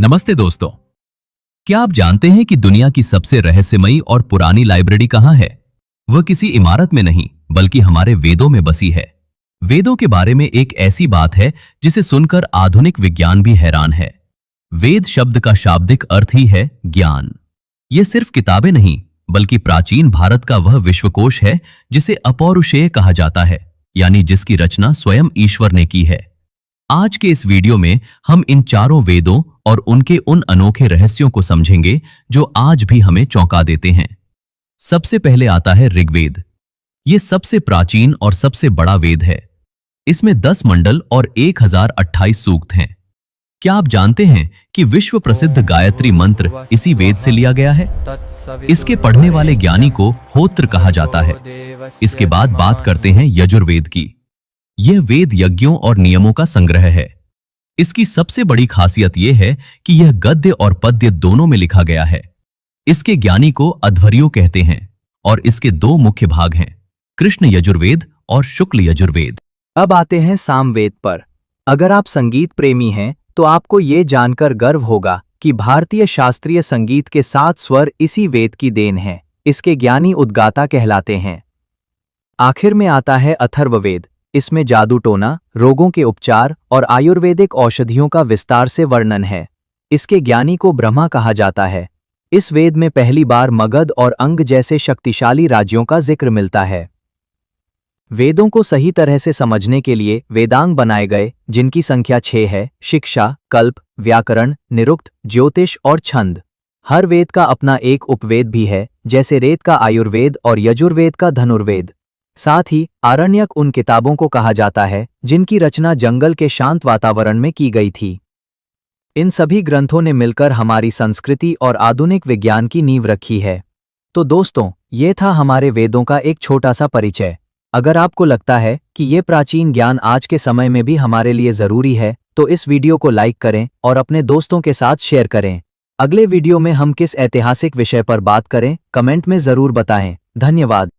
नमस्ते दोस्तों। क्या आप जानते हैं कि दुनिया की सबसे रहस्यमयी और पुरानी लाइब्रेरी कहाँ है? वह किसी इमारत में नहीं बल्कि हमारे वेदों में बसी है। वेदों के बारे में एक ऐसी बात है जिसे सुनकर आधुनिक विज्ञान भी हैरान है। वेद शब्द का शाब्दिक अर्थ ही है ज्ञान। ये सिर्फ किताबें नहीं बल्कि प्राचीन भारत का वह विश्वकोश है जिसे अपौरुषेय कहा जाता है, यानी जिसकी रचना स्वयं ईश्वर ने की है। आज के इस वीडियो में हम इन चारों वेदों और उनके उन अनोखे रहस्यों को समझेंगे जो आज भी हमें चौंका देते हैं। सबसे पहले आता है ऋग्वेद। ये सबसे प्राचीन और सबसे बड़ा वेद है। इसमें 10 मंडल और 1028 सूक्त हैं। क्या आप जानते हैं कि विश्व प्रसिद्ध गायत्री मंत्र इसी वेद से लिया गया है? इसके पढ़ने वाले ज्ञानी को होत्र कहा जाता है। इसके बाद बात करते हैं यजुर्वेद की। यह वेद यज्ञों और नियमों का संग्रह है। इसकी सबसे बड़ी खासियत यह है कि यह गद्य और पद्य दोनों में लिखा गया है। इसके ज्ञानी को अध्वर्यु कहते हैं और इसके 2 मुख्य भाग हैं, कृष्ण यजुर्वेद और शुक्ल यजुर्वेद। अब आते हैं सामवेद पर। अगर आप संगीत प्रेमी हैं तो आपको ये जानकर गर्व होगा कि भारतीय शास्त्रीय संगीत के 7 स्वर इसी वेद की देन हैं। इसके ज्ञानी उद्गाता कहलाते हैं। आखिर में आता है अथर्ववेद। इसमें जादू टोना, रोगों के उपचार और आयुर्वेदिक औषधियों का विस्तार से वर्णन है। इसके ज्ञानी को ब्रह्मा कहा जाता है। इस वेद में पहली बार मगध और अंग जैसे शक्तिशाली राज्यों का जिक्र मिलता है। वेदों को सही तरह से समझने के लिए वेदांग बनाए गए, जिनकी संख्या 6 है: शिक्षा, कल्प, व्याकरण, निरुक्त, ज्योतिष और छंद। हर वेद का अपना एक उपवेद भी है, जैसे रेत का आयुर्वेद और यजुर्वेद का धनुर्वेद। साथ ही आरण्यक उन किताबों को कहा जाता है जिनकी रचना जंगल के शांत वातावरण में की गई थी। इन सभी ग्रंथों ने मिलकर हमारी संस्कृति और आधुनिक विज्ञान की नींव रखी है। तो दोस्तों, ये था हमारे वेदों का एक छोटा सा परिचय। अगर आपको लगता है कि ये प्राचीन ज्ञान आज के समय में भी हमारे लिए जरूरी है, तो इस वीडियो को लाइक करें और अपने दोस्तों के साथ शेयर करें। अगले वीडियो में हम किस ऐतिहासिक विषय पर बात करें, कमेंट में जरूर बताएं। धन्यवाद।